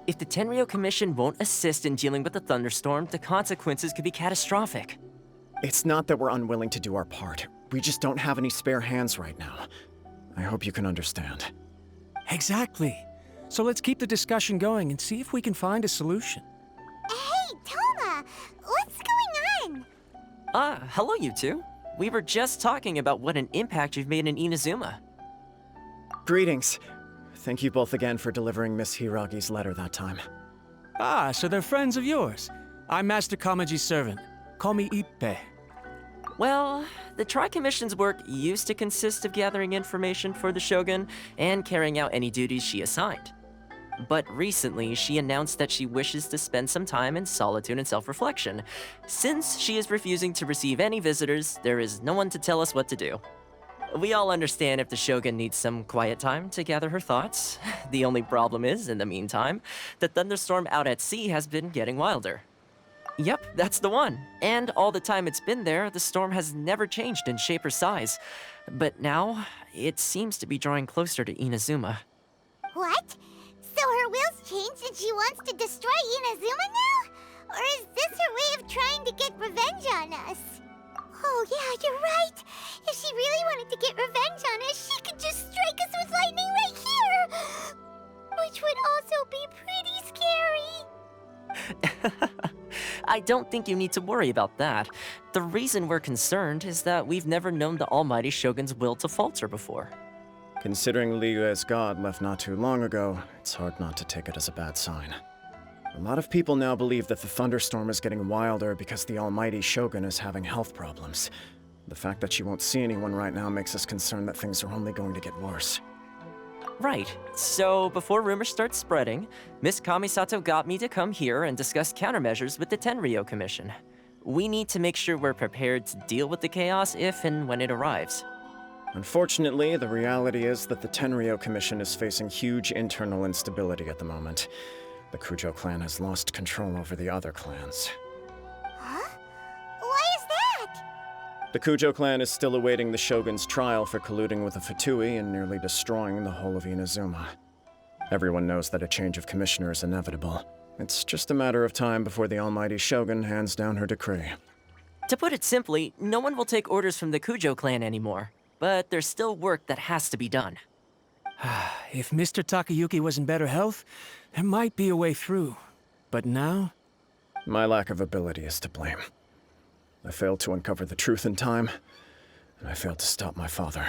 If the Tenrio Commission won't assist in dealing with the thunderstorm, the consequences could be catastrophic. It's not that we're unwilling to do our part. We just don't have any spare hands right now. I hope you can understand. Exactly. So let's keep the discussion going and see if we can find a solution. Hey, Toma! What's going on? Hello you two. We were just talking about what an impact you've made in Inazuma. Greetings. Thank you both again for delivering Miss Hiragi's letter that time. Ah, so they're friends of yours. I'm Master Kamaji's servant. Call me Ippe. Well, the Tri-Commission's work used to consist of gathering information for the Shogun and carrying out any duties she assigned. But recently, she announced that she wishes to spend some time in solitude and self-reflection. Since she is refusing to receive any visitors, there is no one to tell us what to do. We all understand if the Shogun needs some quiet time to gather her thoughts. The only problem is, in the meantime, the thunderstorm out at sea has been getting wilder. Yep, that's the one. And all the time it's been there, the storm has never changed in shape or size. But now, it seems to be drawing closer to Inazuma. What? So her will's changed and she wants to destroy Inazuma now? Or is this her way of trying to get revenge on us? Oh yeah, you're right. If she really wanted to get revenge on us, she could just strike us with lightning right here! Which would also be pretty scary. I don't think you need to worry about that. The reason we're concerned is that we've never known the almighty Shogun's will to falter before. Considering Liyue's god left not too long ago, it's hard not to take it as a bad sign. A lot of people now believe that the thunderstorm is getting wilder because the almighty Shogun is having health problems. The fact that she won't see anyone right now makes us concerned that things are only going to get worse. Right. So, before rumors start spreading, Miss Kamisato got me to come here and discuss countermeasures with the Tenrio Commission. We need to make sure we're prepared to deal with the chaos if and when it arrives. Unfortunately, the reality is that the Tenrio Commission is facing huge internal instability at the moment. The Kujo clan has lost control over the other clans. Huh? Why is that? The Kujo clan is still awaiting the Shogun's trial for colluding with the Fatui and nearly destroying the whole of Inazuma. Everyone knows that a change of commissioner is inevitable. It's just a matter of time before the almighty Shogun hands down her decree. To put it simply, no one will take orders from the Kujo clan anymore. But there's still work that has to be done. If Mr. Takayuki was in better health, there might be a way through. But now? My lack of ability is to blame. I failed to uncover the truth in time, and I failed to stop my father.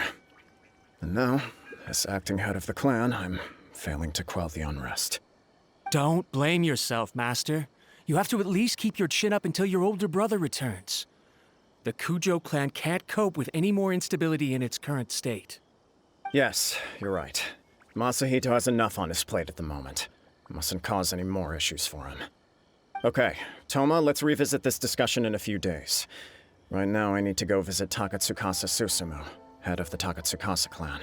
And now, as acting head of the clan, I'm failing to quell the unrest. Don't blame yourself, Master. You have to at least keep your chin up until your older brother returns. The Kujo clan can't cope with any more instability in its current state. Yes, you're right. Masahito has enough on his plate at the moment. Mustn't cause any more issues for him. Okay, Toma, let's revisit this discussion in a few days. Right now, I need to go visit Takatsukasa Susumu, head of the Takatsukasa clan.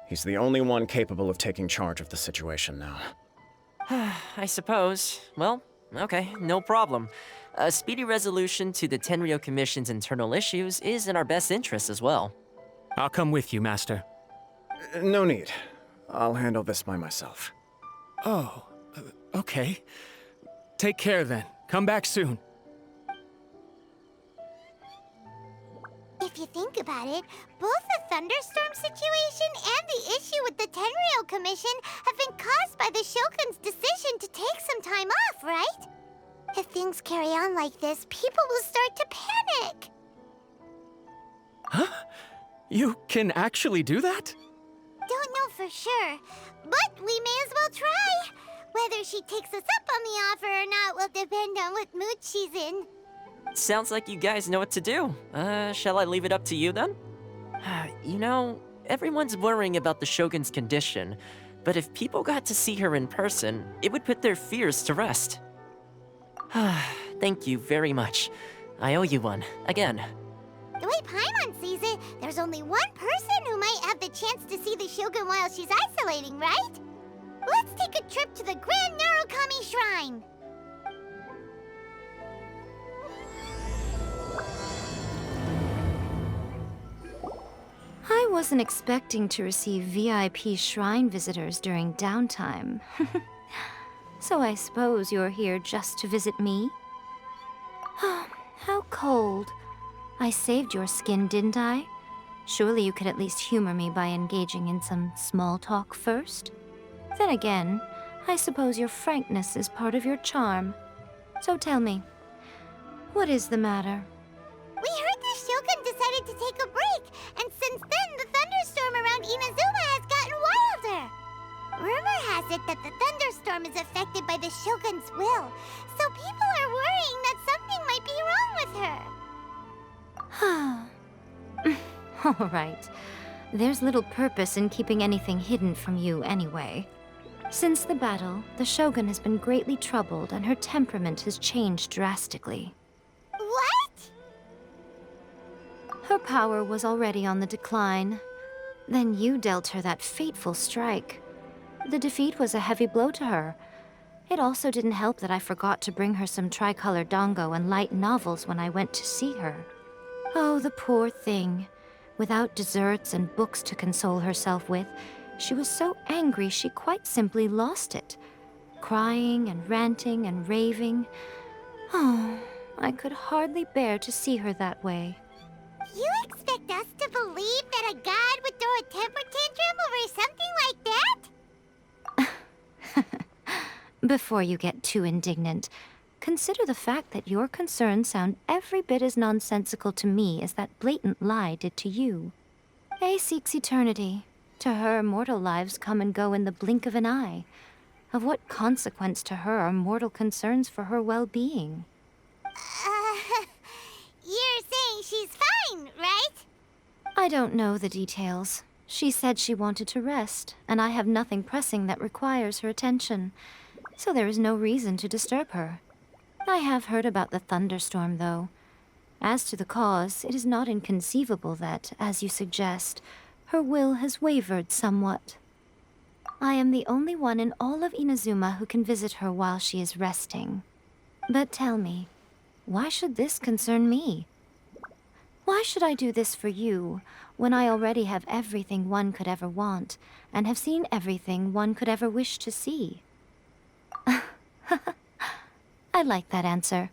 He's the only one capable of taking charge of the situation now. I suppose. Well, okay, no problem. A speedy resolution to the Tenrio Commission's internal issues is in our best interest as well. I'll come with you, Master. No need. I'll handle this by myself. Oh, okay. Take care then. Come back soon. If you think about it, both the thunderstorm situation and the issue with the Tenrio Commission have been caused by the Shogun's decision to take some time off, right? If things carry on like this, people will start to panic. Huh? You can actually do that? Don't know for sure, but we may as well try. Whether she takes us up on the offer or not will depend on what mood she's in. Sounds like you guys know what to do. Shall I leave it up to you then? You know, everyone's worrying about the Shogun's condition, but if people got to see her in person, it would put their fears to rest. Thank you very much. I owe you one, again. The way Paimon sees it, there's only one person who might have the chance to see the Shogun while she's isolating, right? Let's take a trip to the Grand Narukami Shrine! I wasn't expecting to receive VIP shrine visitors during downtime. So I suppose you're here just to visit me? How cold. I saved your skin, didn't I? Surely you could at least humor me by engaging in some small talk first? Then again, I suppose your frankness is part of your charm. So tell me, what is the matter? We heard the Shogun decided to take a break, and since then the thunderstorm around Inazuma has gotten wilder. Rumor has it that the thunderstorm is affected by the Shogun's will, so people are worrying that something might be wrong with her. All right. There's little purpose in keeping anything hidden from you anyway. Since the battle, the Shogun has been greatly troubled and her temperament has changed drastically. What? Her power was already on the decline. Then you dealt her that fateful strike. The defeat was a heavy blow to her. It also didn't help that I forgot to bring her some tricolor dango and light novels when I went to see her. Oh, the poor thing. Without desserts and books to console herself with, she was so angry she quite simply lost it. Crying and ranting and raving. Oh, I could hardly bear to see her that way. You expect us to believe that a god would throw a temper tantrum over something like that? Before you get too indignant, consider the fact that your concerns sound every bit as nonsensical to me as that blatant lie did to you. Yae seeks eternity. To her, mortal lives come and go in the blink of an eye. Of what consequence to her are mortal concerns for her well-being? You're saying she's fine, right? I don't know the details. She said she wanted to rest, and I have nothing pressing that requires her attention, so there is no reason to disturb her. I have heard about the thunderstorm, though. As to the cause, it is not inconceivable that, as you suggest, her will has wavered somewhat. I am the only one in all of Inazuma who can visit her while she is resting. But tell me, why should this concern me? Why should I do this for you, when I already have everything one could ever want, and have seen everything one could ever wish to see? I like that answer.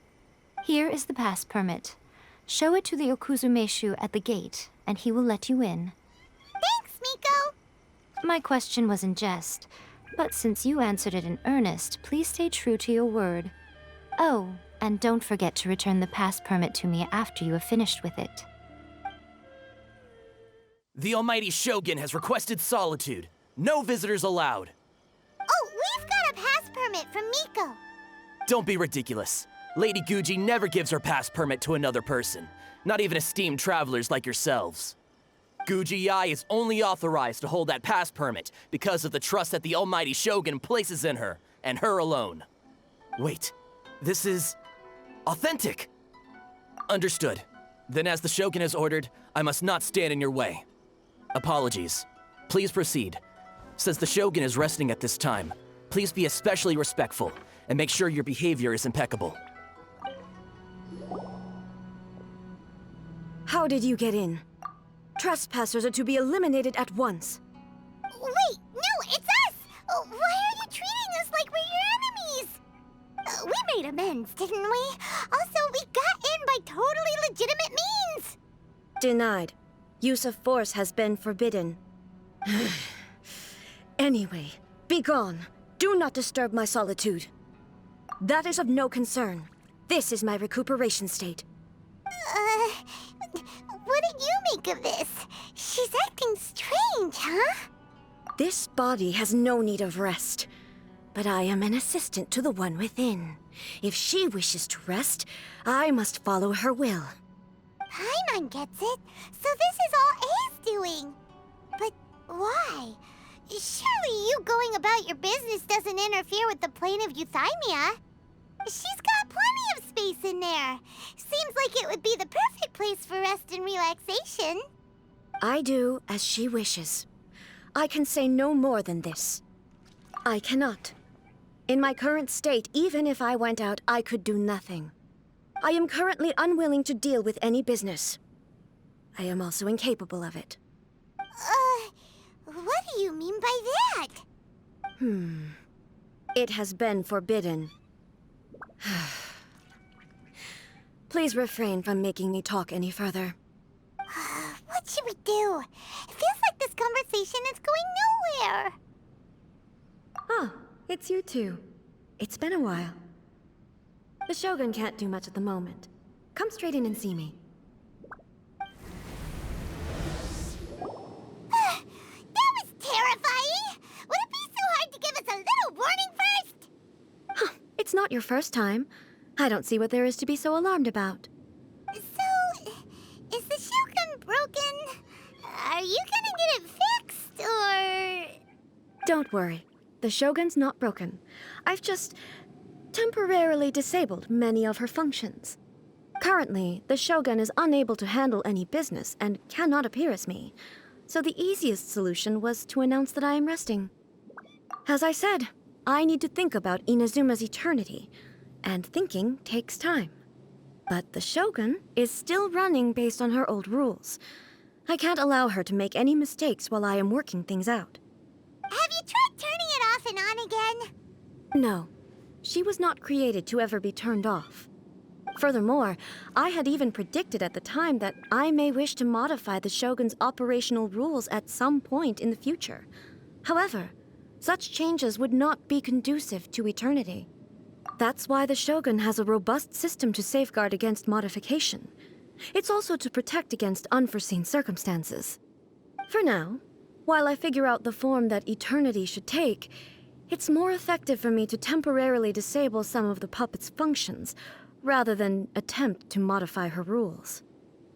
Here is the pass permit. Show it to the Okuzumeshu at the gate, and he will let you in. Thanks, Miko! My question was in jest, but since you answered it in earnest, please stay true to your word. Oh, and don't forget to return the pass permit to me after you have finished with it. The almighty Shogun has requested solitude. No visitors allowed. Oh, we've got a pass permit from Miko. Don't be ridiculous. Lady Guji never gives her pass permit to another person, not even esteemed travelers like yourselves. Guji Yae is only authorized to hold that pass permit because of the trust that the almighty Shogun places in her, and her alone. Wait, this is authentic. Understood. Then as the Shogun has ordered, I must not stand in your way. Apologies. Please proceed. Since the Shogun is resting at this time, please be especially respectful and make sure your behavior is impeccable. How did you get in? Trespassers are to be eliminated at once. Wait, no, it's us! Why are you treating us like we're your enemies? We made amends, didn't we? Also, we got in by totally legitimate means! Denied. Use of force has been forbidden. Anyway, be gone. Do not disturb my solitude. That is of no concern. This is my recuperation state. What do you make of this? She's acting strange, huh? This body has no need of rest. But I am an assistant to the one within. If she wishes to rest, I must follow her will. Paimon gets it. So this is all A's doing. But why? Surely you going about your business doesn't interfere with the plane of euthymia. She's got plenty of space in there. Seems like it would be the perfect place for rest and relaxation. I do as she wishes. I can say no more than this. I cannot. In my current state, even if I went out, I could do nothing. I am currently unwilling to deal with any business. I am also incapable of it. What do you mean by that? It has been forbidden. Please refrain from making me talk any further. What should we do? It feels like this conversation is going nowhere. Ah, it's you two. It's been a while. The Shogun can't do much at the moment. Come straight in and see me. That was terrifying! Would it be so hard to give us a little warning first? Huh, it's not your first time. I don't see what there is to be so alarmed about. So, is the Shogun broken? Are you gonna get it fixed, or...? Don't worry. The Shogun's not broken. I've just temporarily disabled many of her functions. Currently, the Shogun is unable to handle any business and cannot appear as me. So the easiest solution was to announce that I am resting. As I said, I need to think about Inazuma's eternity, and thinking takes time. But the Shogun is still running based on her old rules. I can't allow her to make any mistakes while I am working things out. Have you tried turning it off and on again? No, she was not created to ever be turned off. Furthermore, I had even predicted at the time that I may wish to modify the Shogun's operational rules at some point in the future. However, such changes would not be conducive to eternity. That's why the Shogun has a robust system to safeguard against modification. It's also to protect against unforeseen circumstances. For now, while I figure out the form that eternity should take, it's more effective for me to temporarily disable some of the puppet's functions, rather than attempt to modify her rules.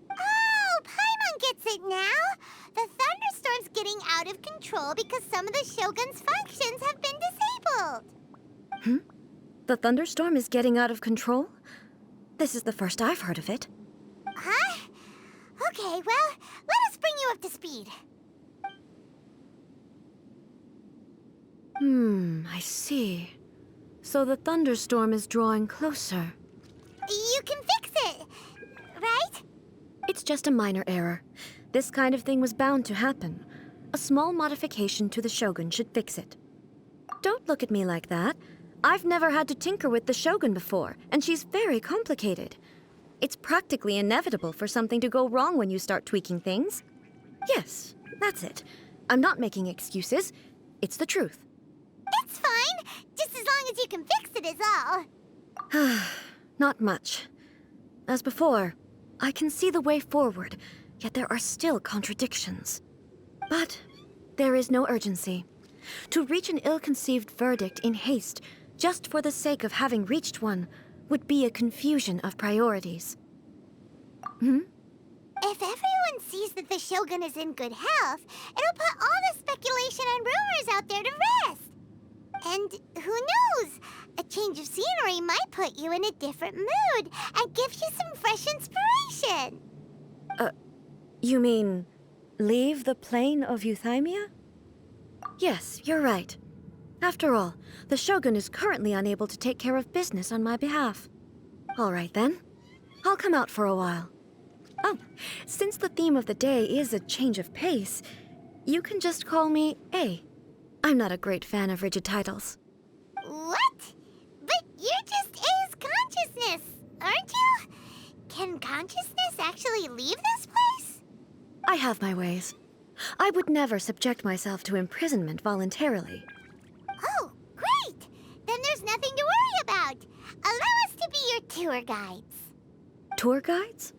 Oh, Paimon gets it now! The thunderstorm's getting out of control because some of the Shogun's functions have been disabled. The thunderstorm is getting out of control? This is the first I've heard of it. Huh? Okay, well, let us bring you up to speed. I see. So the thunderstorm is drawing closer. You can fix it, right? It's just a minor error. This kind of thing was bound to happen. A small modification to the Shogun should fix it. Don't look at me like that. I've never had to tinker with the Shogun before, and she's very complicated. It's practically inevitable for something to go wrong when you start tweaking things. Yes, that's it. I'm not making excuses. It's the truth. It's fine, just as long as you can fix it is all. Not much. As before, I can see the way forward, yet there are still contradictions. But there is no urgency. To reach an ill-conceived verdict in haste, just for the sake of having reached one, would be a confusion of priorities. If everyone sees that the Shogun is in good health, it'll put all the speculation and rumors out there to rest. And who knows? A change of scenery might put you in a different mood and give you some fresh inspiration. You mean, leave the plane of euthymia? Yes, you're right. After all, the Shogun is currently unable to take care of business on my behalf. All right then. I'll come out for a while. Oh, since the theme of the day is a change of pace, you can just call me A. I'm not a great fan of rigid titles. What? But you're just A's consciousness, aren't you? Can consciousness actually leave this place? I have my ways. I would never subject myself to imprisonment voluntarily. Oh, great! Then there's nothing to worry about. Allow us to be your tour guides. Tour guides?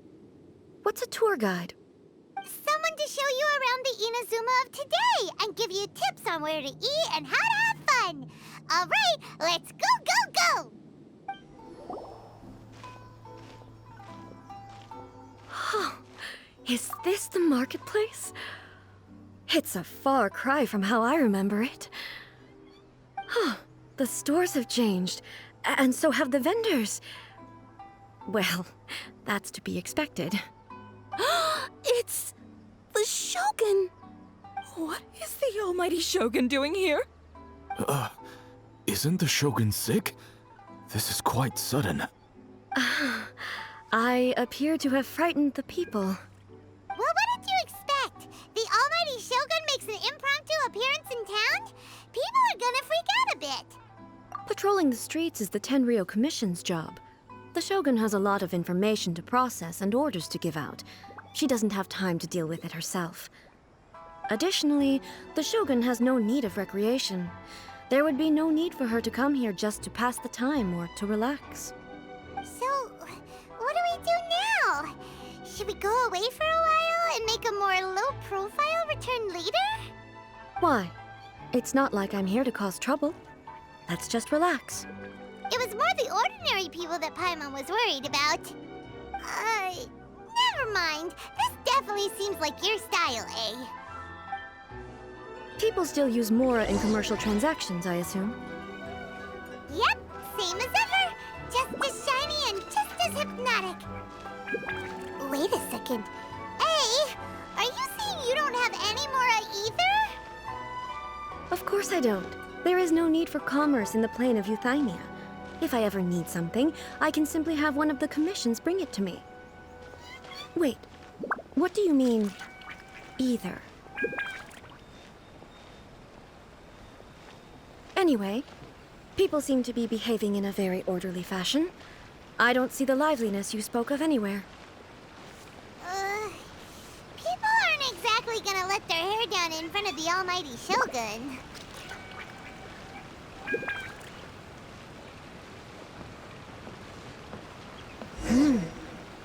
What's a tour guide? Someone to show you around the Inazuma of today and give you tips on where to eat and how to have fun. All right, let's go, go, go! Is this the marketplace? It's a far cry from how I remember it. The stores have changed, and so have the vendors. Well, that's to be expected. It's the Shogun! What is the almighty Shogun doing here? Isn't the Shogun sick? This is quite sudden. I appear to have frightened the people. Well, what did you expect? The almighty Shogun makes an impromptu appearance in town? People are gonna freak out a bit. Patrolling the streets is the Tenrio Commission's job. The Shogun has a lot of information to process and orders to give out. She doesn't have time to deal with it herself. Additionally, the Shogun has no need of recreation. There would be no need for her to come here just to pass the time or to relax. So, what do we do now? Should we go away for a while and make a more low-profile return later? Why? It's not like I'm here to cause trouble. Let's just relax. It was more the ordinary people that Paimon was worried about. Never mind. This definitely seems like your style, eh? People still use Mora in commercial transactions, I assume. Yep, same as ever. Just as shiny and just as hypnotic. Wait a second. Hey, are you saying you don't have any Mora either? Of course I don't. There is no need for commerce in the plane of Euthymia. If I ever need something, I can simply have one of the commissions bring it to me. Wait, what do you mean, either? Anyway, people seem to be behaving in a very orderly fashion. I don't see the liveliness you spoke of anywhere. People aren't exactly gonna let their hair down in front of the almighty Shogun.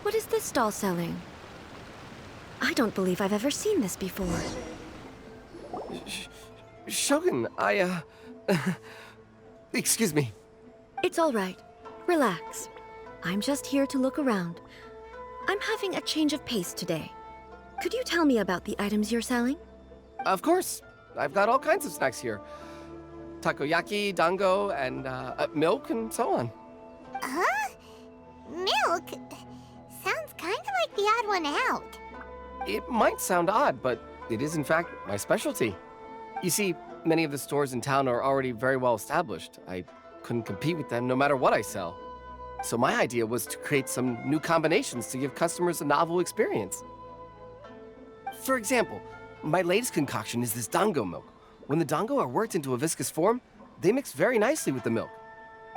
What is this stall selling? I don't believe I've ever seen this before. Shogun, excuse me. It's all right. Relax. I'm just here to look around. I'm having a change of pace today. Could you tell me about the items you're selling? Of course. I've got all kinds of snacks here. Takoyaki, dango, and milk, and so on. Huh? Milk? Sounds kind of like the odd one out. It might sound odd, but it is in fact my specialty. You see, many of the stores in town are already very well established. I couldn't compete with them no matter what I sell. So my idea was to create some new combinations to give customers a novel experience. For example, my latest concoction is this dango milk. When the dango are worked into a viscous form, they mix very nicely with the milk.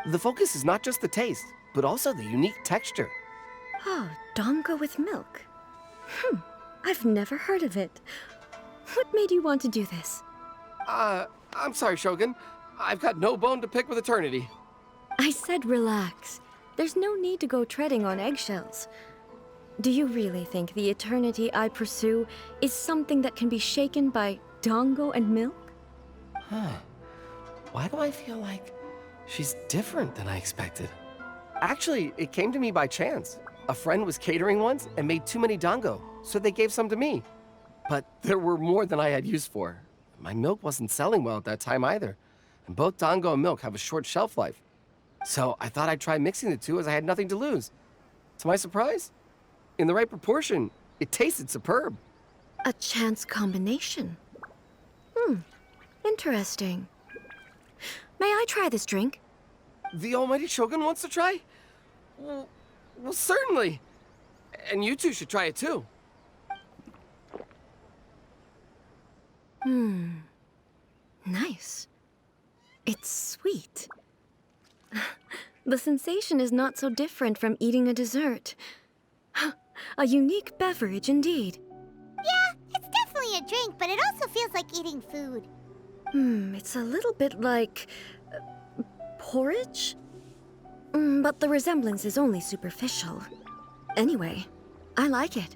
The focus is not just the taste, but also the unique texture. Oh, dango with milk. I've never heard of it. What made you want to do this? I'm sorry, Shogun. I've got no bone to pick with eternity. I said relax. There's no need to go treading on eggshells. Do you really think the eternity I pursue is something that can be shaken by dango and milk? Why do I feel like she's different than I expected? Actually, it came to me by chance. A friend was catering once and made too many dango, so they gave some to me. But there were more than I had use for. My milk wasn't selling well at that time either, and both dango and milk have a short shelf life. So I thought I'd try mixing the two as I had nothing to lose. To my surprise, in the right proportion, it tasted superb. A chance combination. Interesting. May I try this drink? The almighty Shogun wants to try? Well, certainly. And you two should try it too. Nice. It's sweet. The sensation is not so different from eating a dessert. A unique beverage indeed. Yeah, it's definitely a drink, but it also feels like eating food. It's a little bit like... porridge? But the resemblance is only superficial. Anyway, I like it.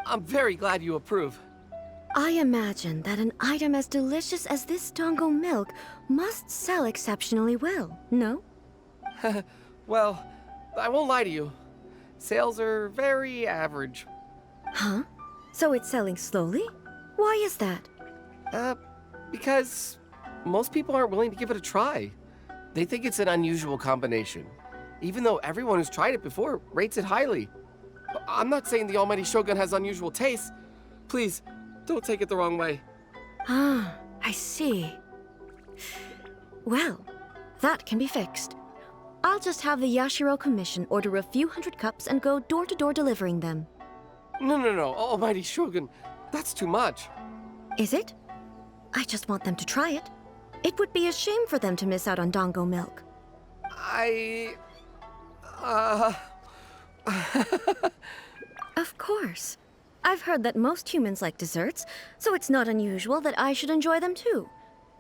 I'm very glad you approve. I imagine that an item as delicious as this dango milk must sell exceptionally well, no? Well, I won't lie to you. Sales are very average. Huh? So it's selling slowly? Why is that? Because most people aren't willing to give it a try. They think it's an unusual combination, even though everyone who's tried it before rates it highly. I'm not saying the almighty Shogun has unusual tastes. Please, don't take it the wrong way. Ah, I see. Well, that can be fixed. I'll just have the Yashiro Commission order a few hundred cups and go door-to-door delivering them. No, almighty Shogun. That's too much. Is it? I just want them to try it. It would be a shame for them to miss out on dango milk. Of course. I've heard that most humans like desserts, so it's not unusual that I should enjoy them too.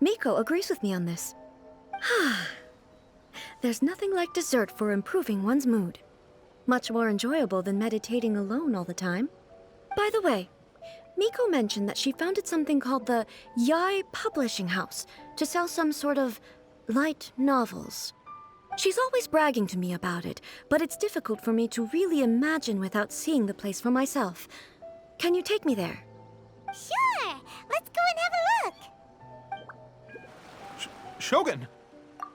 Miko agrees with me on this. There's nothing like dessert for improving one's mood. Much more enjoyable than meditating alone all the time. By the way, Miko mentioned that she founded something called the Yae Publishing House to sell some sort of light novels. She's always bragging to me about it, but it's difficult for me to really imagine without seeing the place for myself. Can you take me there? Sure! Let's go and have a look! Shogun!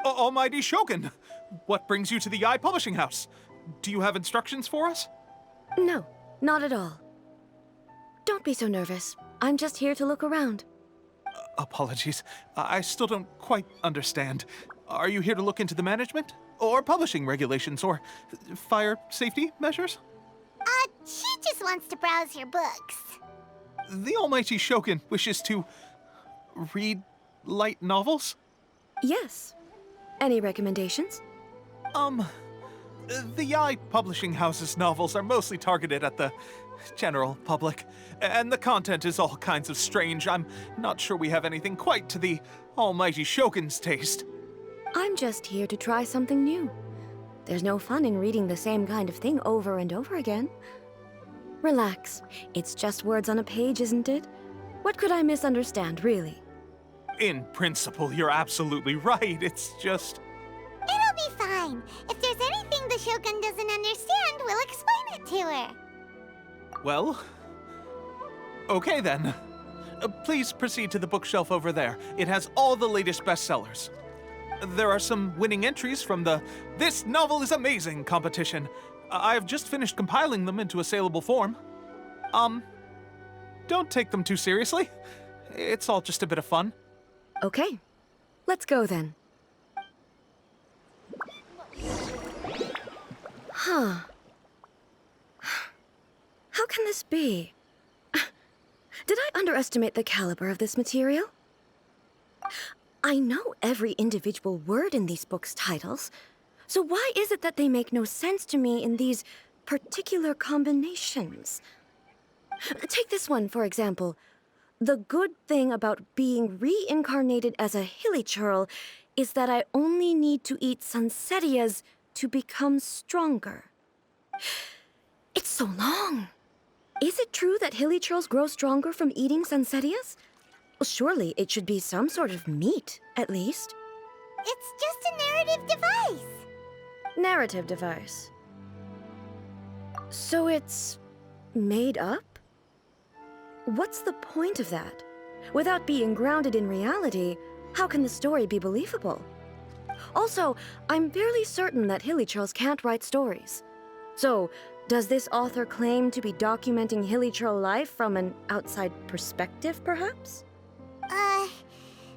Almighty Shogun! What brings you to the Yae Publishing House? Do you have instructions for us? No, not at all. Don't be so nervous. I'm just here to look around. Apologies. I still don't quite understand. Are you here to look into the management? Or publishing regulations? Or fire safety measures? She just wants to browse your books. The Almighty Shogun wishes to read light novels? Yes. Any recommendations? The Yae Publishing House's novels are mostly targeted at the general public, and the content is all kinds of strange. I'm not sure we have anything quite to the Almighty Shogun's taste. I'm just here to try something new. There's no fun in reading the same kind of thing over and over again. Relax. It's just words on a page, isn't it? What could I misunderstand, really? In principle, you're absolutely right. It's just... It'll be fine. If there's anything the Shogun doesn't understand, we'll explain it to her. Well... okay then. Please proceed to the bookshelf over there. It has all the latest bestsellers. There are some winning entries from the This Novel is Amazing competition. I've just finished compiling them into a saleable form. Don't take them too seriously. It's all just a bit of fun. Okay. Let's go then. Huh. How can this be? Did I underestimate the caliber of this material? I know every individual word in these books' titles, so why is it that they make no sense to me in these particular combinations? Take this one, for example. The good thing about being reincarnated as a hilly churl is that I only need to eat sunsettias to become stronger. It's so long. Is it true that hilly churls grow stronger from eating sunsettias? Well, surely it should be some sort of meat, at least. It's just a narrative device. Narrative device. So it's made up? What's the point of that? Without being grounded in reality, how can the story be believable? Also, I'm fairly certain that hilly churls can't write stories. So, does this author claim to be documenting hilly churl life from an outside perspective, perhaps?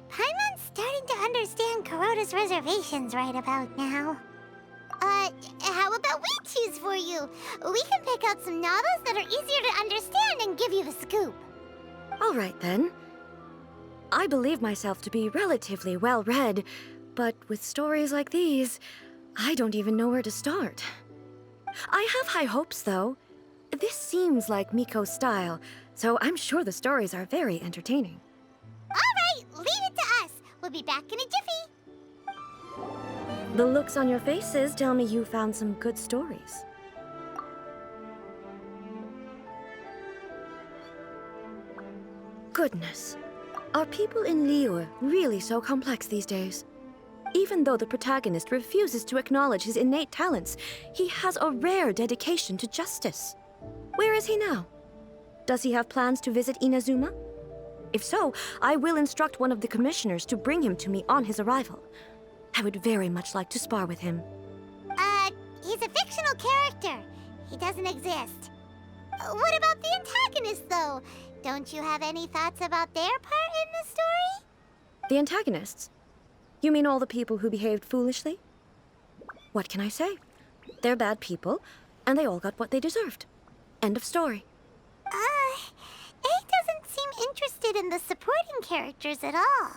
Paimon's starting to understand Kuroda's reservations right about now. How about we choose for you? We can pick out some novels that are easier to understand and give you the scoop. All right, then. I believe myself to be relatively well-read, but with stories like these, I don't even know where to start. I have high hopes, though. This seems like Miko's style, so I'm sure the stories are very entertaining. All right, leave it to us. We'll be back in a jiffy. The looks on your faces tell me you found some good stories. Goodness. Are people in Liyue really so complex these days? Even though the protagonist refuses to acknowledge his innate talents, he has a rare dedication to justice. Where is he now? Does he have plans to visit Inazuma? If so, I will instruct one of the commissioners to bring him to me on his arrival. I would very much like to spar with him. He's a fictional character. He doesn't exist. What about the antagonist, though? Don't you have any thoughts about their part in the story? The antagonists? You mean all the people who behaved foolishly? What can I say? They're bad people, and they all got what they deserved. End of story. A doesn't seem interested in the supporting characters at all.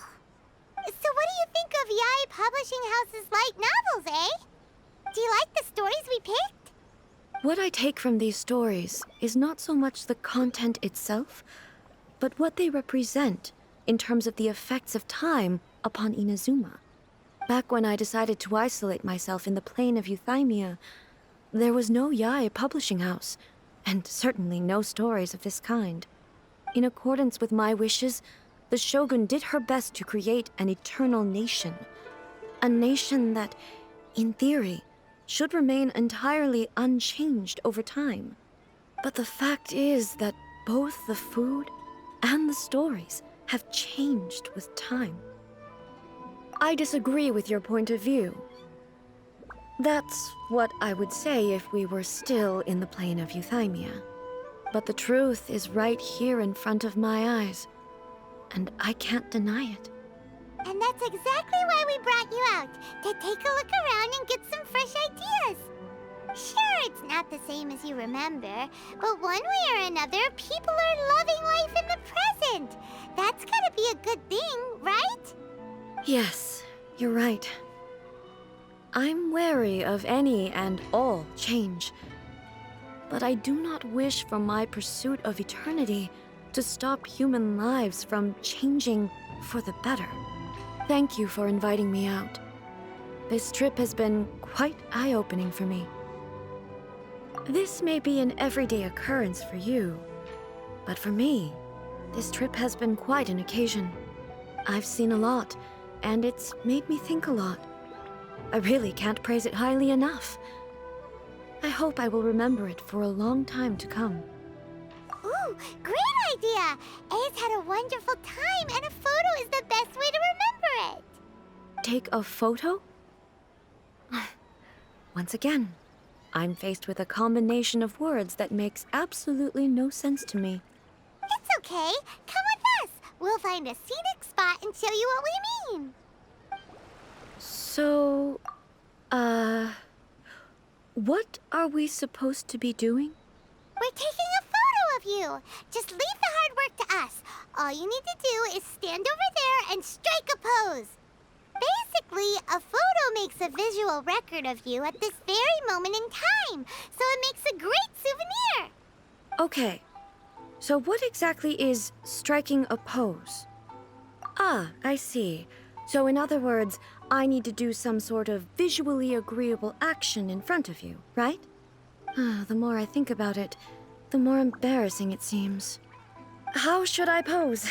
So what do you think of Yae Publishing House's light novels, eh? picked? What I take from these stories is not so much the content itself, but what they represent in terms of the effects of time upon Inazuma. Back when I decided to isolate myself in the plain of Euthymia, there was no Yae publishing house, and certainly no stories of this kind. In accordance with my wishes, the Shogun did her best to create an eternal nation. A nation that, in theory, should remain entirely unchanged over time. But the fact is that both the food and the stories have changed with time. I disagree with your point of view. That's what I would say if we were still in the plain of Euthymia. But the truth is right here in front of my eyes, and I can't deny it. And that's exactly why we brought you out, to take a look around and get some fresh ideas. Sure, it's not the same as you remember, but one way or another, people are loving life in the present. That's gotta be a good thing, right? Yes, you're right. I'm wary of any and all change. But I do not wish for my pursuit of eternity to stop human lives from changing for the better. Thank you for inviting me out. This trip has been quite eye-opening for me. This may be an everyday occurrence for you, but for me, this trip has been quite an occasion. I've seen a lot, and it's made me think a lot. I really can't praise it highly enough. I hope I will remember it for a long time to come. Ooh, great idea! A's had a wonderful time, and a photo is the best way to remember it. Take a photo? Once again, I'm faced with a combination of words that makes absolutely no sense to me. It's okay. Come with us. We'll find a scenic spot and show you what we mean. So, what are we supposed to be doing? We're taking a photo of you. Just leave the hard work to us. All you need to do is stand over there and strike a pose. Basically, a photo makes a visual record of you at this very moment in time, so it makes a great souvenir. Okay, so what exactly is striking a pose? Ah, I see. So in other words, I need to do some sort of visually agreeable action in front of you, right? The more I think about it, the more embarrassing it seems. How should I pose?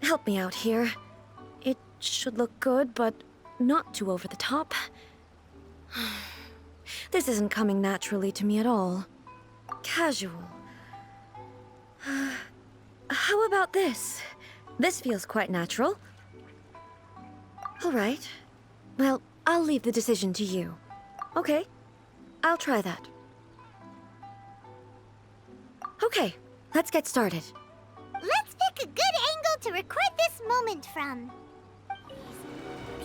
Help me out here. It should look good, but not too over the top. This isn't coming naturally to me at all. Casual. How about this? This feels quite natural. All right. Well, I'll leave the decision to you. Okay, I'll try that. Okay, let's get started. Let's pick a good angle to record this moment from.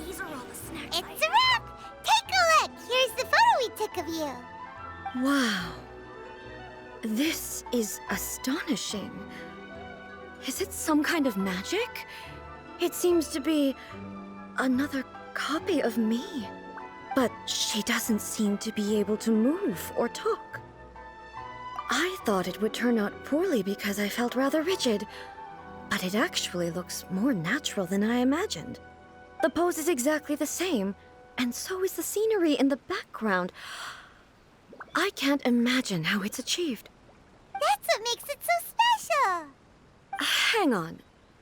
These are all the snacks. It's a wrap! Take a look! Here's the photo we took of you. Wow. This is astonishing. Is it some kind of magic? It seems to be another copy of me. But she doesn't seem to be able to move or talk. I thought it would turn out poorly because I felt rather rigid, but it actually looks more natural than I imagined. The pose is exactly the same, and so is the scenery in the background. I can't imagine how it's achieved. That's what makes it so special. Hang on.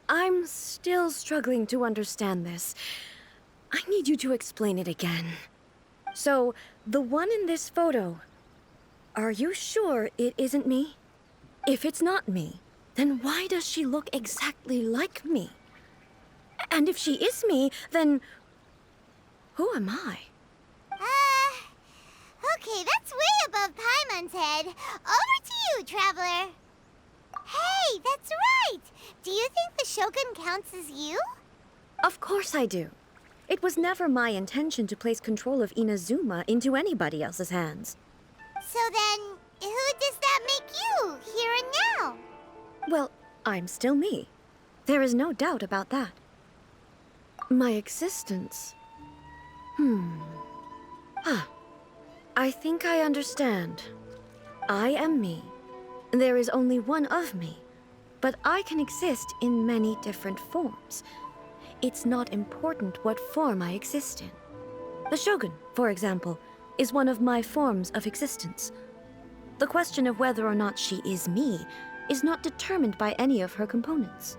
I'm still struggling to understand this. I need you to explain it again. So, the one in this photo, are you sure it isn't me? If it's not me, then why does she look exactly like me? And if she is me, then who am I? Okay, that's way above Paimon's head. Over to you, Traveler. Hey, that's right! Do you think the Shogun counts as you? Of course I do. It was never my intention to place control of Inazuma into anybody else's hands. So then, who does that make you, here and now? Well, I'm still me. There is no doubt about that. My existence... I think I understand. I am me. There is only one of me, but I can exist in many different forms. It's not important what form I exist in. The Shogun, for example, is one of my forms of existence. The question of whether or not she is me is not determined by any of her components.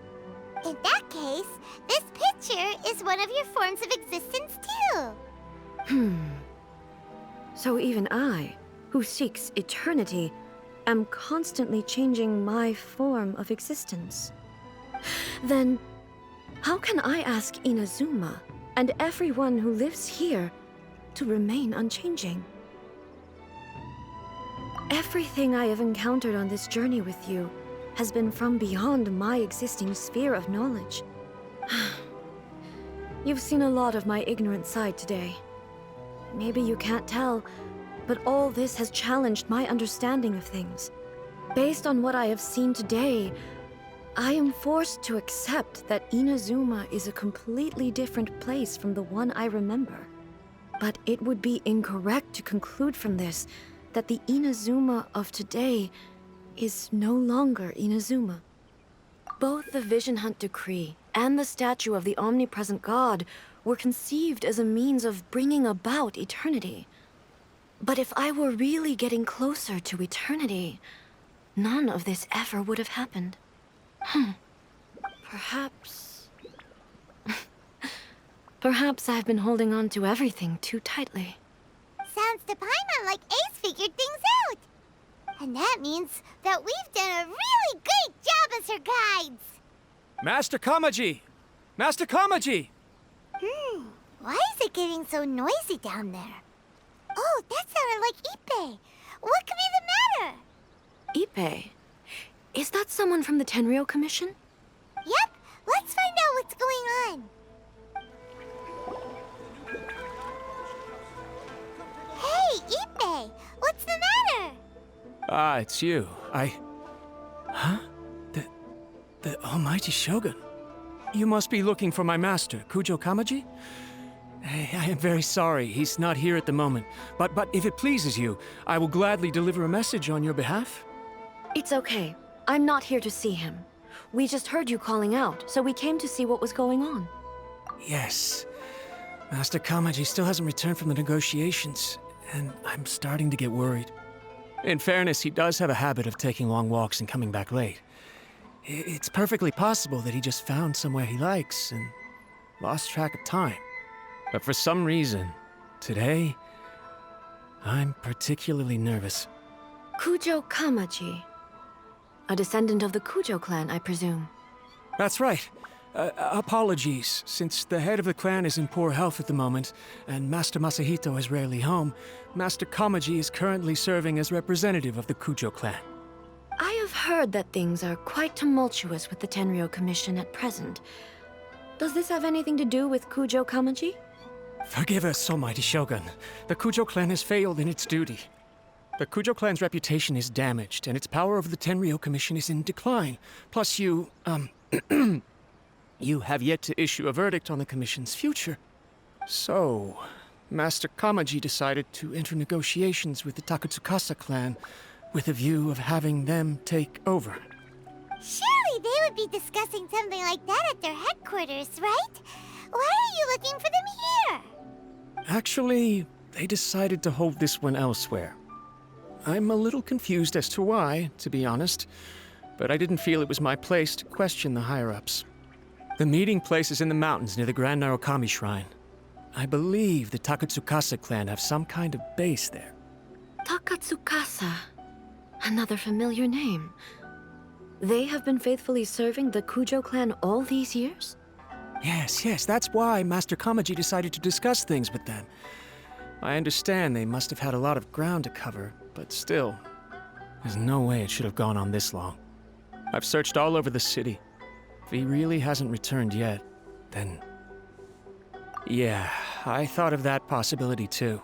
In that case, this picture is one of your forms of existence too. So even I, who seeks eternity, am constantly changing my form of existence. Then, how can I ask Inazuma and everyone who lives here to remain unchanging? Everything I have encountered on this journey with you has been from beyond my existing sphere of knowledge. You've seen a lot of my ignorant side today. Maybe you can't tell, but all this has challenged my understanding of things. Based on what I have seen today, I am forced to accept that Inazuma is a completely different place from the one I remember. But it would be incorrect to conclude from this that the Inazuma of today is no longer Inazuma. Both the Vision Hunt Decree and the statue of the Omnipresent God were conceived as a means of bringing about eternity. But if I were really getting closer to eternity, none of this ever would have happened. Perhaps... Perhaps I've been holding on to everything too tightly. Sounds to Paimon like Ace figured things out. And that means that we've done a really great job as her guides. Master Kamaji! Master Kamaji! Why is it getting so noisy down there? Oh, that sounded like Ippei. What could be the matter? Ippei? Is that someone from the Tenrio Commission? Yep, let's find out what's going on. Hey, Ippei, what's the matter? Ah, it's you. Huh? The almighty Shogun. You must be looking for my master, Kujo Kamaji? I am very sorry, he's not here at the moment. But if it pleases you, I will gladly deliver a message on your behalf. It's okay. I'm not here to see him. We just heard you calling out, so we came to see what was going on. Yes. Master Kamaji still hasn't returned from the negotiations, and I'm starting to get worried. In fairness, he does have a habit of taking long walks and coming back late. It's perfectly possible that he just found somewhere he likes and lost track of time. But for some reason, today, I'm particularly nervous. Kujo Kamaji. A descendant of the Kujo clan, I presume. That's right. Apologies, since the head of the clan is in poor health at the moment, and Master Masahito is rarely home, Master Kamaji is currently serving as representative of the Kujo clan. I have heard that things are quite tumultuous with the Tenrio Commission at present. Does this have anything to do with Kujo Kamaji? Forgive us, almighty Shogun. The Kujo clan has failed in its duty. The Kujo clan's reputation is damaged, and its power over the Tenrio Commission is in decline. Plus you, you have yet to issue a verdict on the Commission's future. So, Master Kamaji decided to enter negotiations with the Takatsukasa clan with a view of having them take over. Surely they would be discussing something like that at their headquarters, right? Why are you looking for them here? Actually, they decided to hold this one elsewhere. I'm a little confused as to why, to be honest, but I didn't feel it was my place to question the higher-ups. The meeting place is in the mountains near the Grand Narukami Shrine. I believe the Takatsukasa clan have some kind of base there. Takatsukasa. Another familiar name. They have been faithfully serving the Kujo clan all these years? Yes, that's why Master Kamaji decided to discuss things with them. I understand they must have had a lot of ground to cover, but still, there's no way it should have gone on this long. I've searched all over the city. If he really hasn't returned yet, then... Yeah, I thought of that possibility too.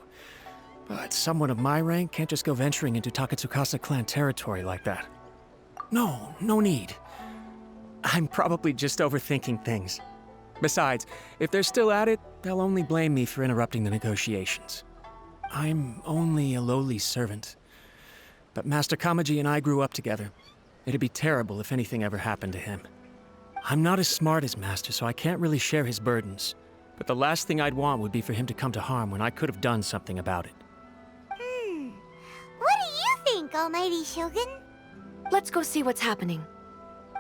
But someone of my rank can't just go venturing into Takatsukasa clan territory like that. No need. I'm probably just overthinking things. Besides, if they're still at it, they'll only blame me for interrupting the negotiations. I'm only a lowly servant. But Master Kamaji and I grew up together. It'd be terrible if anything ever happened to him. I'm not as smart as Master, so I can't really share his burdens. But the last thing I'd want would be for him to come to harm when I could have done something about it. What do you think, Almighty Shogun? Let's go see what's happening.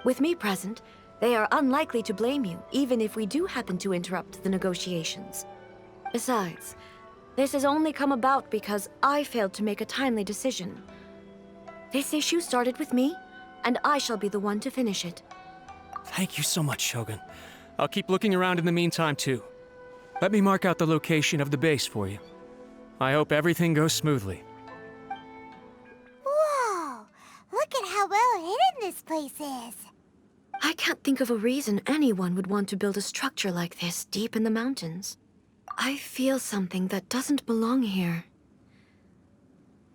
With me present, they are unlikely to blame you, even if we do happen to interrupt the negotiations. Besides, this has only come about because I failed to make a timely decision. This issue started with me, and I shall be the one to finish it. Thank you so much, Shogun. I'll keep looking around in the meantime, too. Let me mark out the location of the base for you. I hope everything goes smoothly. Whoa! Look at how well hidden this place is. I can't think of a reason anyone would want to build a structure like this deep in the mountains. I feel something that doesn't belong here.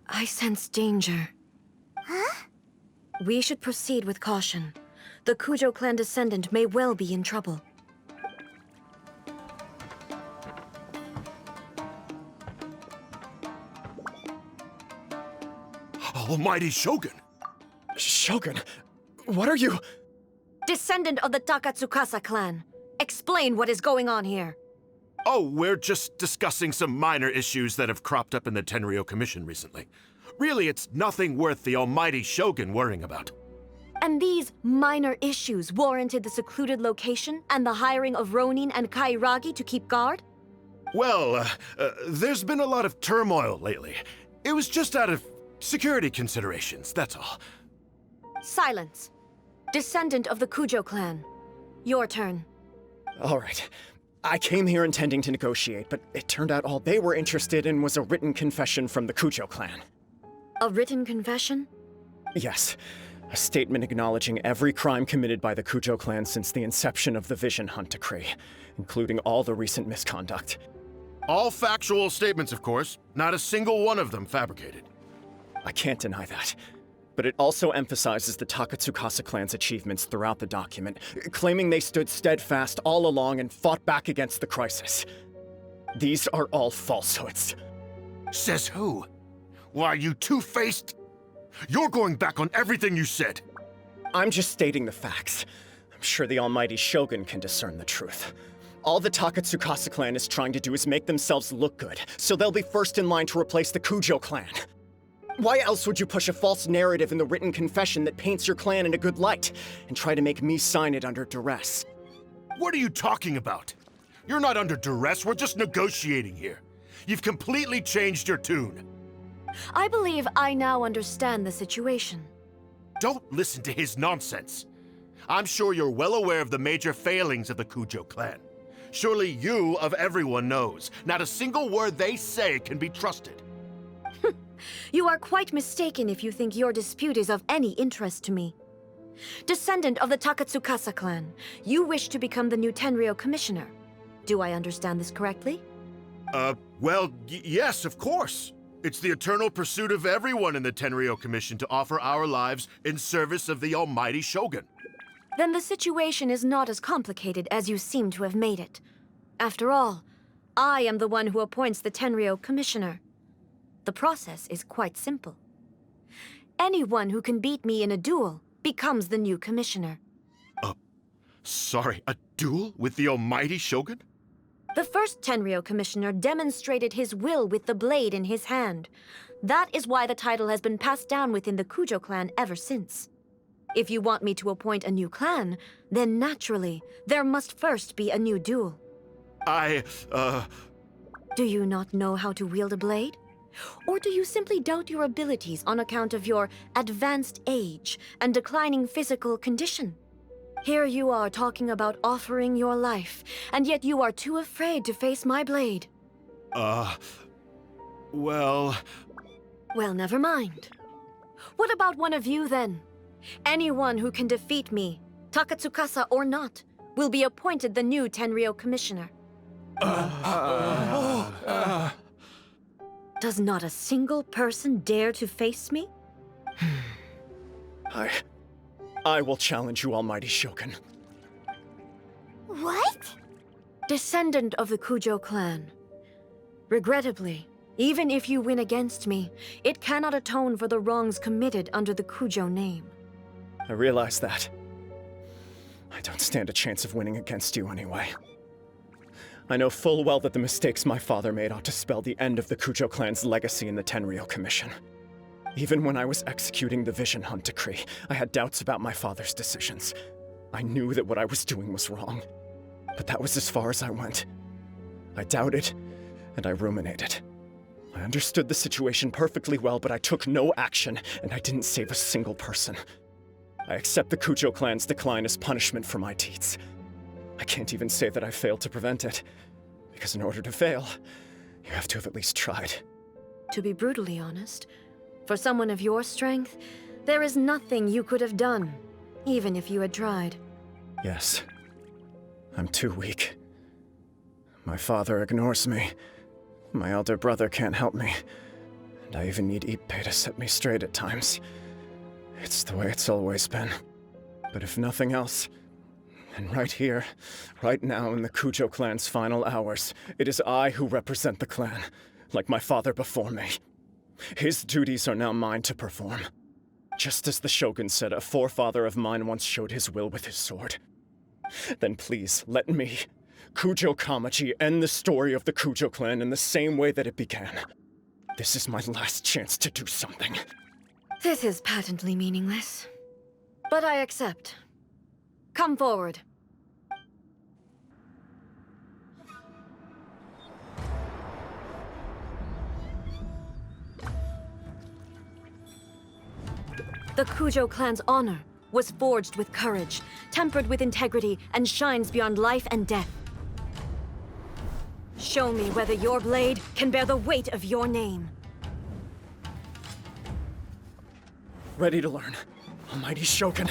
I sense danger. Huh? We should proceed with caution. The Kujo clan descendant may well be in trouble. Almighty Shogun! Shogun, what are you? Descendant of the Takatsukasa clan, explain what is going on here. Oh, we're just discussing some minor issues that have cropped up in the Tenrio Commission recently. Really, it's nothing worth the Almighty Shogun worrying about. And these minor issues warranted the secluded location and the hiring of Ronin and Kairagi to keep guard? Well, there's been a lot of turmoil lately. It was just out of security considerations, that's all. Silence. Descendant of the Kujo clan. Your turn. All right. I came here intending to negotiate, but it turned out all they were interested in was a written confession from the Kujo clan. A written confession? Yes. A statement acknowledging every crime committed by the Kujo clan since the inception of the Vision Hunt Decree, including all the recent misconduct. All factual statements, of course. Not a single one of them fabricated. I can't deny that. But it also emphasizes the Takatsukasa clan's achievements throughout the document, claiming they stood steadfast all along and fought back against the crisis. These are all falsehoods. Says who? Why, you two-faced... You're going back on everything you said. I'm just stating the facts. I'm sure the Almighty Shogun can discern the truth. All the Takatsukasa clan is trying to do is make themselves look good, so they'll be first in line to replace the Kujo clan. Why else would you push a false narrative in the written confession that paints your clan in a good light, and try to make me sign it under duress? What are you talking about? You're not under duress, we're just negotiating here. You've completely changed your tune. I believe I now understand the situation. Don't listen to his nonsense. I'm sure you're well aware of the major failings of the Kujo clan. Surely you, of everyone, knows. Not a single word they say can be trusted. You are quite mistaken if you think your dispute is of any interest to me. Descendant of the Takatsukasa clan, you wish to become the new Tenrio commissioner. Do I understand this correctly? Well, yes, of course. It's the eternal pursuit of everyone in the Tenrio Commission to offer our lives in service of the Almighty Shogun. Then the situation is not as complicated as you seem to have made it. After all, I am the one who appoints the Tenrio commissioner. The process is quite simple. Anyone who can beat me in a duel becomes the new commissioner. Sorry, a duel with the Almighty Shogun? The first Tenrio commissioner demonstrated his will with the blade in his hand. That is why the title has been passed down within the Kujo clan ever since. If you want me to appoint a new clan, then naturally, there must first be a new duel. Do you not know how to wield a blade? Or do you simply doubt your abilities on account of your advanced age and declining physical condition? Here you are talking about offering your life, and yet you are too afraid to face my blade. Well, never mind. What about one of you, then? Anyone who can defeat me, Takatsukasa or not, will be appointed the new Tenrio commissioner. Does not a single person dare to face me? I will challenge you, Almighty Shogun. What? Descendant of the Kujo clan. Regrettably, Even if you win against me, it cannot atone for the wrongs committed under the Kujo name. I realize that. I don't stand a chance of winning against you anyway. I know full well that the mistakes my father made ought to spell the end of the Kujo clan's legacy in the Tenrio Commission. Even when I was executing the Vision Hunt decree, I had doubts about my father's decisions. I knew that what I was doing was wrong, but that was as far as I went. I doubted, and I ruminated. I understood the situation perfectly well, but I took no action, and I didn't save a single person. I accept the Kujo clan's decline as punishment for my deeds. I can't even say that I failed to prevent it, because in order to fail, you have to have at least tried. To be brutally honest, for someone of your strength, there is nothing you could have done, even if you had tried. Yes. I'm too weak. My father ignores me. My elder brother can't help me. And I even need Ippei to set me straight at times. It's the way it's always been. But if nothing else, and right here, right now in the Kujo clan's final hours, it is I who represent the clan, like my father before me. His duties are now mine to perform. Just as the Shogun said, a forefather of mine once showed his will with his sword. Then please, let me, Kujo Kamaji, end the story of the Kujo clan in the same way that it began. This is my last chance to do something. This is patently meaningless. But I accept. Come forward. The Kujo clan's honor was forged with courage, tempered with integrity, and shines beyond life and death. Show me whether your blade can bear the weight of your name. Ready to learn, Almighty Shogun.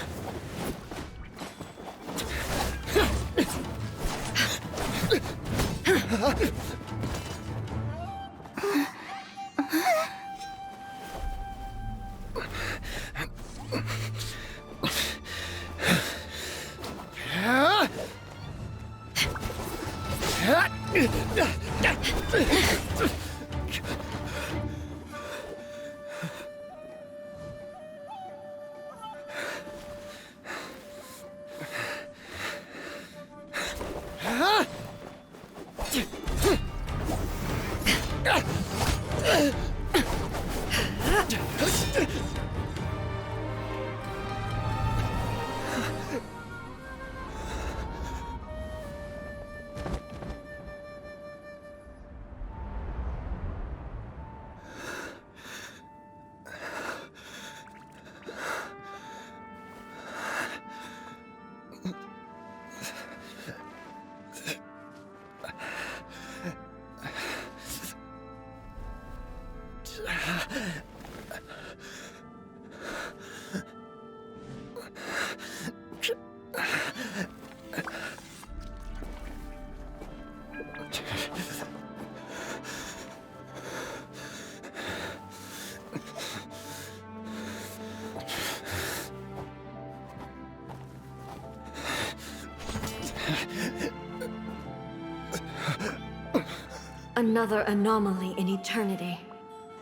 Another anomaly in eternity.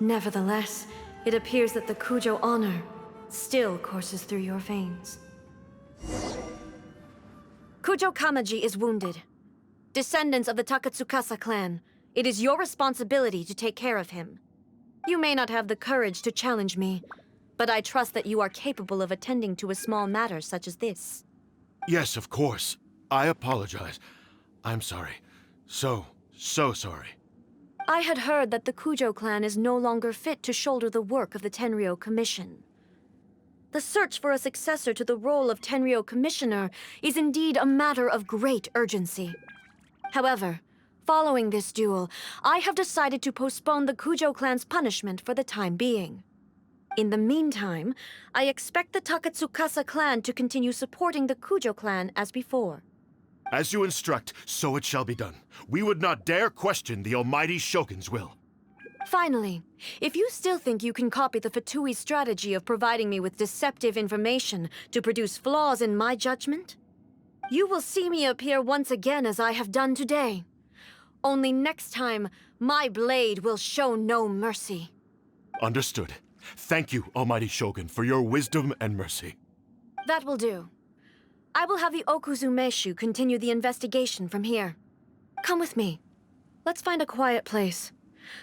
Nevertheless, it appears that the Kujo honor still courses through your veins. Kujo Kamaji is wounded. Descendants of the Takatsukasa clan, it is your responsibility to take care of him. You may not have the courage to challenge me, but I trust that you are capable of attending to a small matter such as this. Yes, of course. I apologize. I'm sorry. So sorry. I had heard that the Kujo clan is no longer fit to shoulder the work of the Tenrio Commission. The search for a successor to the role of Tenrio Commissioner is indeed a matter of great urgency. However, following this duel, I have decided to postpone the Kujo clan's punishment for the time being. In the meantime, I expect the Takatsukasa clan to continue supporting the Kujo clan as before. As you instruct, so it shall be done. We would not dare question the Almighty Shogun's will. Finally, if you still think you can copy the Fatui strategy of providing me with deceptive information to produce flaws in my judgment, you will see me appear once again as I have done today. Only next time, my blade will show no mercy. Understood. Thank you, Almighty Shogun, for your wisdom and mercy. That will do. I will have the Okuzumeshu continue the investigation from here. Come with me. Let's find a quiet place.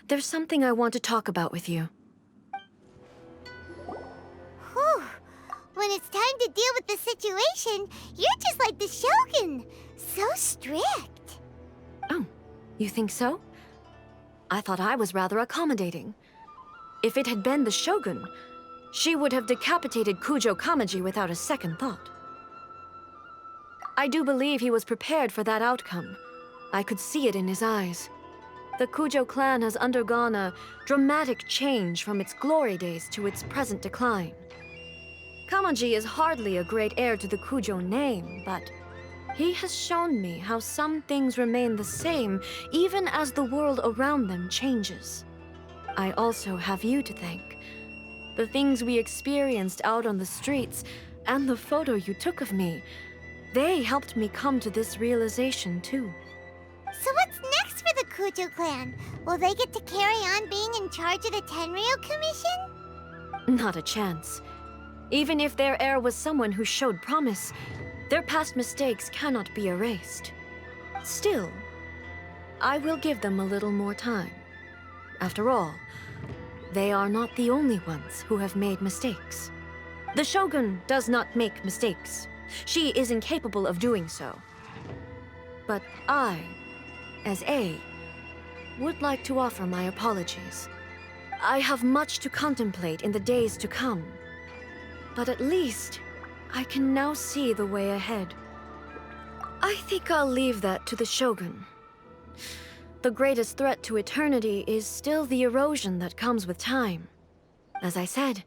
There's something I want to talk about with you. Whew. When it's time to deal with the situation, you're just like the Shogun. So strict. Oh, you think so? I thought I was rather accommodating. If it had been the Shogun, she would have decapitated Kujo Kamaji without a second thought. I do believe he was prepared for that outcome. I could see it in his eyes. The Kujo clan has undergone a dramatic change from its glory days to its present decline. Kamaji is hardly a great heir to the Kujo name, but he has shown me how some things remain the same even as the world around them changes. I also have you to thank. The things we experienced out on the streets and the photo you took of me, they helped me come to this realization too. So what's next for the Kujo clan? Will they get to carry on being in charge of the Tenrio Commission? Not a chance. Even if their heir was someone who showed promise, their past mistakes cannot be erased. Still, I will give them a little more time. After all, they are not the only ones who have made mistakes. The Shogun does not make mistakes. She is incapable of doing so. But I, as A, would like to offer my apologies. I have much to contemplate in the days to come. But at least, I can now see the way ahead. I think I'll leave that to the Shogun. The greatest threat to eternity is still the erosion that comes with time. As I said,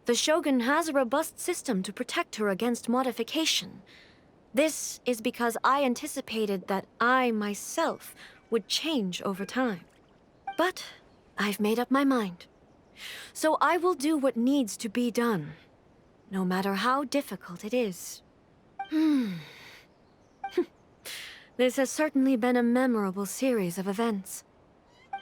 the Shogun has a robust system to protect her against modification. This is because I anticipated that I myself would change over time. But I've made up my mind. So I will do what needs to be done, no matter how difficult it is. This has certainly been a memorable series of events.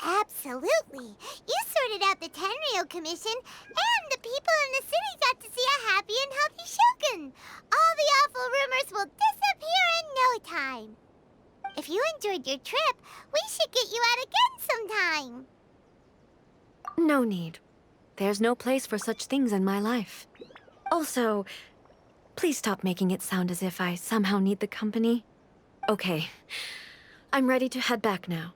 Absolutely. You sorted out the Tenrio Commission, and the people in the city got to see a happy and healthy Shogun. All the awful rumors will disappear in no time. If you enjoyed your trip, we should get you out again sometime. No need. There's no place for such things in my life. Also, please stop making it sound as if I somehow need the company. Okay, I'm ready to head back now.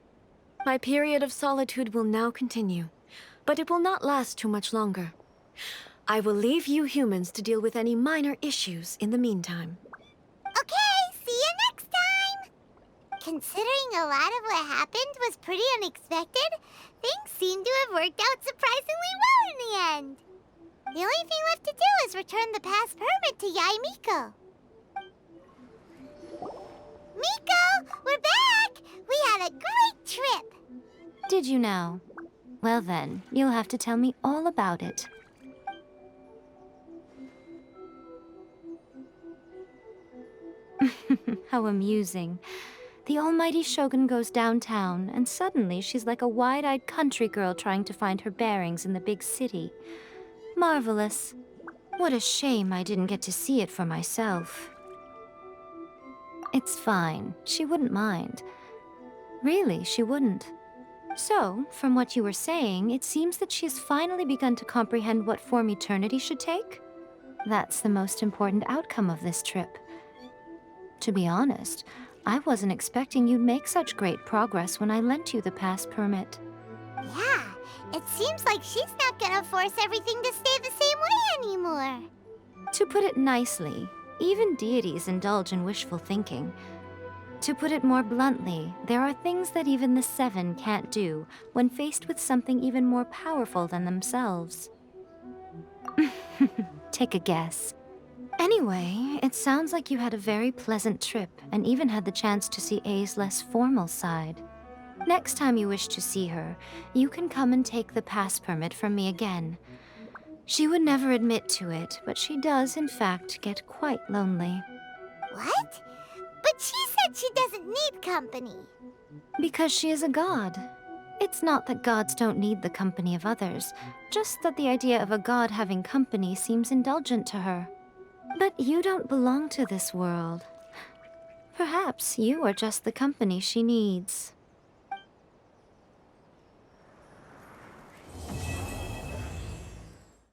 My period of solitude will now continue, but it will not last too much longer. I will leave you humans to deal with any minor issues in the meantime. Okay, see you next time! Considering a lot of what happened was pretty unexpected, things seem to have worked out surprisingly well in the end. The only thing left to do is return the pass permit to Yae Miko. Miko, we're back! We had a great trip! Did you now? Well then, you'll have to tell me all about it. How amusing. The almighty Shogun goes downtown, and suddenly she's like a wide-eyed country girl trying to find her bearings in the big city. Marvelous. What a shame I didn't get to see it for myself. It's fine. She wouldn't mind. Really, she wouldn't. So, from what you were saying, it seems that she has finally begun to comprehend what form eternity should take? That's the most important outcome of this trip. To be honest, I wasn't expecting you'd make such great progress when I lent you the pass permit. Yeah, it seems like she's not gonna force everything to stay the same way anymore. To put it nicely, even deities indulge in wishful thinking. To put it more bluntly, there are things that even the Seven can't do when faced with something even more powerful than themselves. Take a guess. Anyway, it sounds like you had a very pleasant trip and even had the chance to see A's less formal side. Next time you wish to see her, you can come and take the pass permit from me again. She would never admit to it, but she does, in fact, get quite lonely. What? But she said she doesn't need company. Because she is a god. It's not that gods don't need the company of others, just that the idea of a god having company seems indulgent to her. But you don't belong to this world. Perhaps you are just the company she needs.